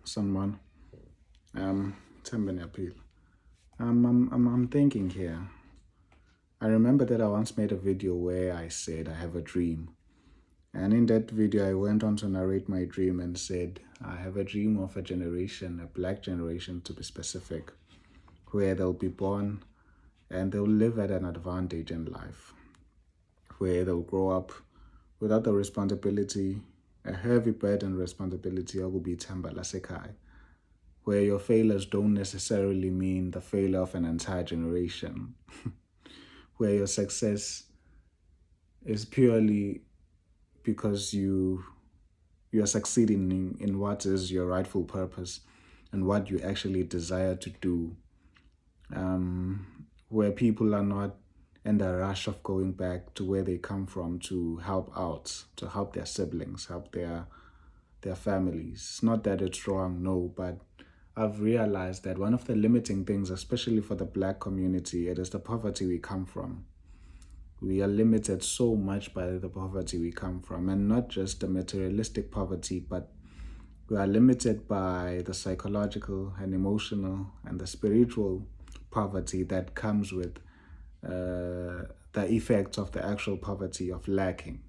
someone. Tembeni appeal. I'm thinking here. I remember that I once made a video where I said I have a dream. And in that video, I went on to narrate my dream and said, I have a dream of a generation, a black generation to be specific, where they'll be born and they'll live at an advantage in life, where they'll grow up without the responsibility, a heavy burden responsibility, or will be Tembala Sekai, where your failures don't necessarily mean the failure of an entire generation, where your success is purely because you are succeeding in what is your rightful purpose and what you actually desire to do, where people are not in the rush of going back to where they come from to help out, to help their siblings, help their families. Not that it's wrong, no, but I've realized that one of the limiting things, especially for the black community, it is the poverty we come from. We are limited so much by the poverty we come from, and not just the materialistic poverty, but we are limited by the psychological and emotional and the spiritual poverty that comes with the effects of the actual poverty of lacking,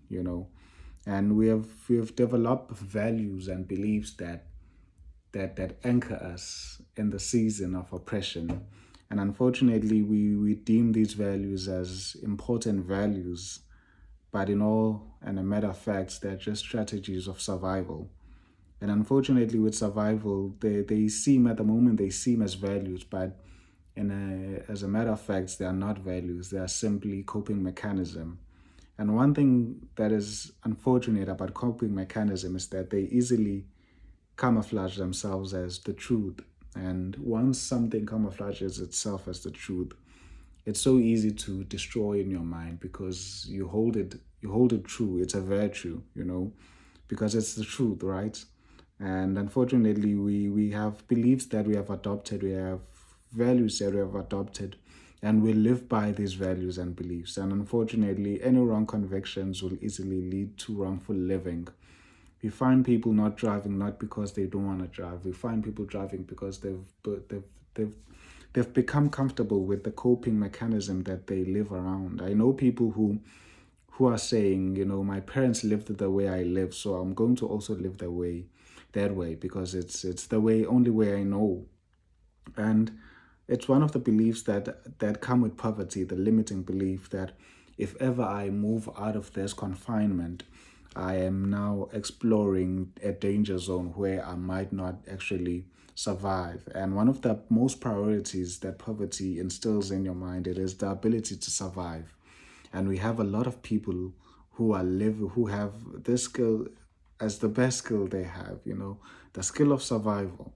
And we have developed values and beliefs that anchor us in the season of oppression. And unfortunately, we deem these values as important values, but in a matter of fact, they're just strategies of survival. And unfortunately, with survival, they seem at the moment they seem as values, but as a matter of fact, they are not values. They are simply coping mechanism. And one thing that is unfortunate about coping mechanism is that they easily camouflage themselves as the truth. And once something camouflages itself as the truth, it's so easy to destroy in your mind because you hold it true. It's a virtue, because it's the truth, right? And unfortunately, we have beliefs that we have adopted, we have values that we have adopted, and we live by these values and beliefs. And unfortunately, any wrong convictions will easily lead to wrongful living. We find people not driving not because they don't want to drive. We find people driving because they've become comfortable with the coping mechanism that they live around. I know people who are saying, my parents lived the way I live, so I'm going to also live that way because it's the only way I know. And it's one of the beliefs that come with poverty, the limiting belief that if ever I move out of this confinement, I am now exploring a danger zone where I might not actually survive. And one of the most priorities that poverty instills in your mind, it is the ability to survive. And we have a lot of people who have this skill as the best skill they have, the skill of survival.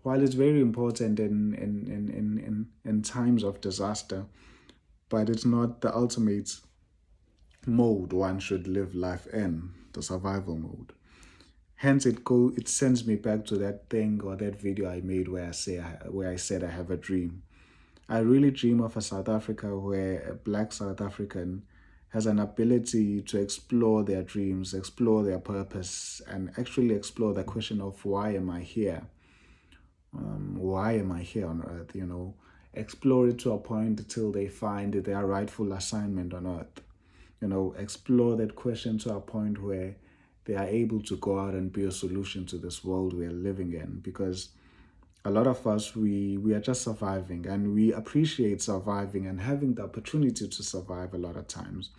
While it's very important in times of disaster, but it's not the ultimate mode one should live life in, the survival mode. Hence, it sends me back to that thing or that video I made where I said I have a dream. I really dream of a South Africa where a black South African has an ability to explore their dreams, explore their purpose, and actually explore the question of why am I here? Why am I here on earth? Explore it to a point till they find their rightful assignment on earth. Explore that question to a point where they are able to go out and be a solution to this world we are living in. Because a lot of us, we are just surviving, and we appreciate surviving and having the opportunity to survive a lot of times.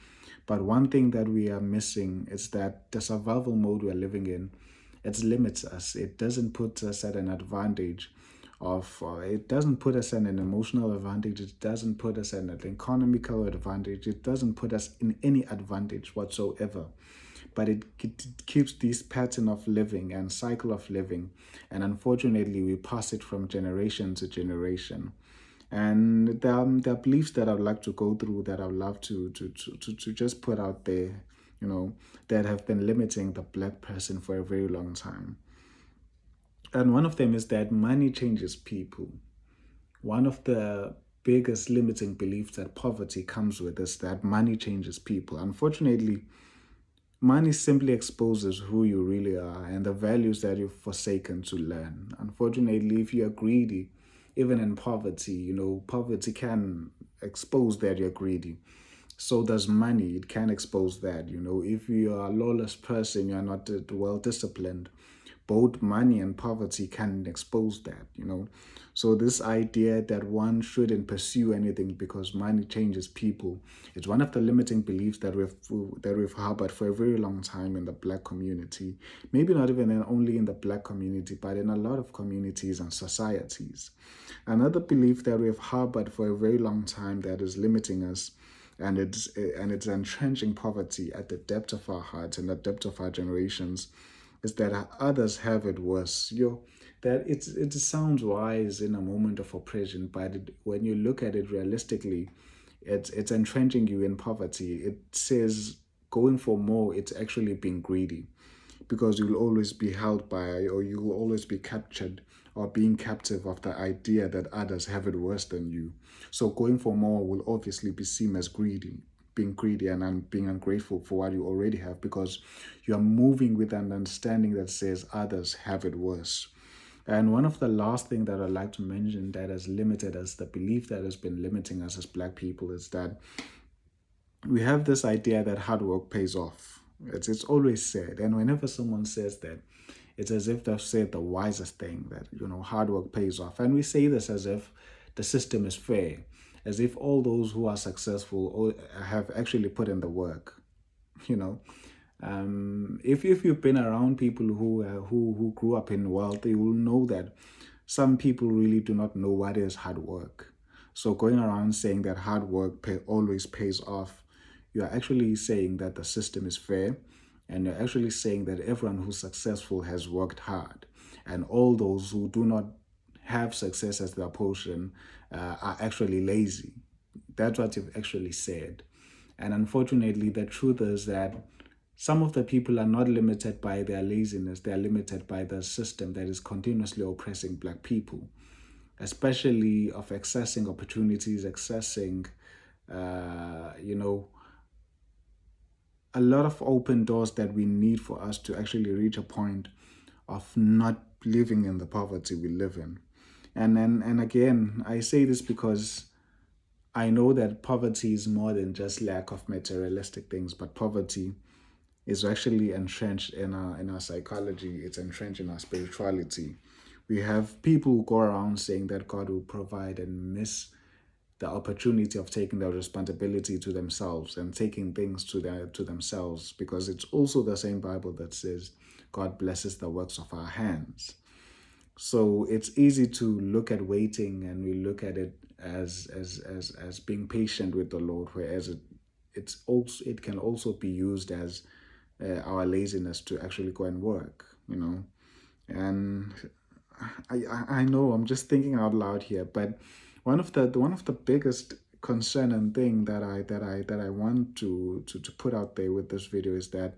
But one thing that we are missing is that the survival mode we're living in, it limits us. It doesn't put us at an advantage it doesn't put us at an emotional advantage. It doesn't put us at an economical advantage. It doesn't put us in any advantage whatsoever. But it keeps this pattern of living and cycle of living. And unfortunately, we pass it from generation to generation. And there are beliefs that I'd like to go through that I'd love to just put out there, that have been limiting the black person for a very long time. And one of them is that money changes people. One of the biggest limiting beliefs that poverty comes with is that money changes people. Unfortunately, Money simply exposes who you really are and the values that you've forsaken to learn. Unfortunately, if you are greedy, even in poverty, poverty can expose that you're greedy. So does money. It can expose that. If you are a lawless person, you are not well disciplined, both money and poverty can expose that. So this idea that one shouldn't pursue anything because money changes people, it's one of the limiting beliefs that we've harbored for a very long time in the Black community. Maybe not even only in the Black community, but in a lot of communities and societies. Another belief that we've harbored for a very long time that is limiting us, and it's entrenching poverty at the depth of our hearts and the depth of our generations, is that others have it worse. That it sounds wise in a moment of oppression, but when you look at it realistically, it's entrenching you in poverty. It says going for more. It's actually being greedy, because you'll always be held by, or you will always be captured or being captive of the idea that others have it worse than you. So going for more will obviously be seen as greedy, being greedy and being ungrateful for what you already have, because you are moving with an understanding that says others have it worse. And one of the last thing that I'd like to mention that has limited us, the belief that has been limiting us as Black people, is that we have this idea that hard work pays off. It's always said, and whenever someone says that, it's as if they've said the wisest thing, that hard work pays off. And we say this as if the system is fair, as if all those who are successful have actually put in the work. You know, if you've been around people who grew up in wealth, you will know that some people really do not know what is hard work. So going around saying that hard work always pays off, you are actually saying that the system is fair, and you're actually saying that everyone who's successful has worked hard, and all those who do not have success as their portion are actually lazy. That's what you've actually said. And unfortunately, the truth is that some of the people are not limited by their laziness, they are limited by the system that is continuously oppressing Black people, especially of accessing opportunities, accessing, you know, a lot of open doors that we need for us to actually reach a point of not living in the poverty we live in. And again, I say this because I know that poverty is more than just lack of materialistic things, but poverty is actually entrenched in our psychology. It's entrenched in our spirituality. We have people who go around saying that God will provide and miss the opportunity of taking the responsibility to themselves and taking things to themselves, because it's also the same Bible that says God blesses the works of our hands. So it's easy to look at waiting, and we look at it as being patient with the Lord, whereas it can also be used as our laziness to actually go and work. And I know I'm just thinking out loud here, but one of the biggest concern and thing that I want to put out there with this video is that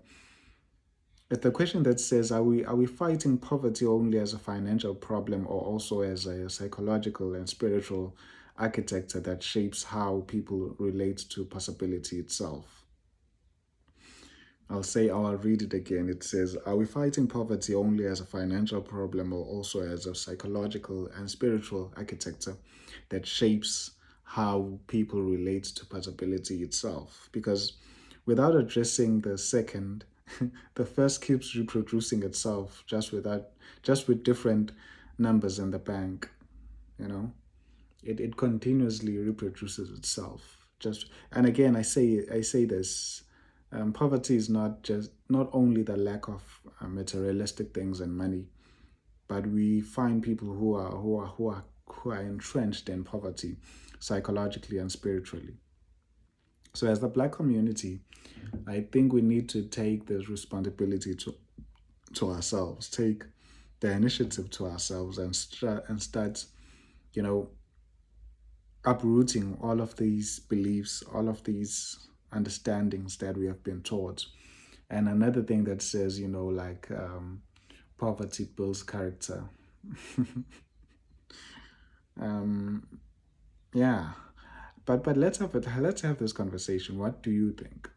it's the question that says, are we fighting poverty only as a financial problem, or also as a psychological and spiritual architecture that shapes how people relate to possibility itself? I'll read it again. It says, are we fighting poverty only as a financial problem, or also as a psychological and spiritual architecture that shapes how people relate to possibility itself? Because without addressing the second, the first keeps reproducing itself, just with different numbers in the bank, you know? It continuously reproduces itself. And again, I say this, poverty is not only the lack of materialistic things and money, but we find people who are entrenched in poverty psychologically and spiritually. So as the Black community, I think we need to take this responsibility to ourselves, take the initiative to ourselves, and start, you know, uprooting all of these beliefs, all of these understandings that we have been taught. And another thing that says, like, poverty builds character. um, yeah, but let's have this conversation. What do you think?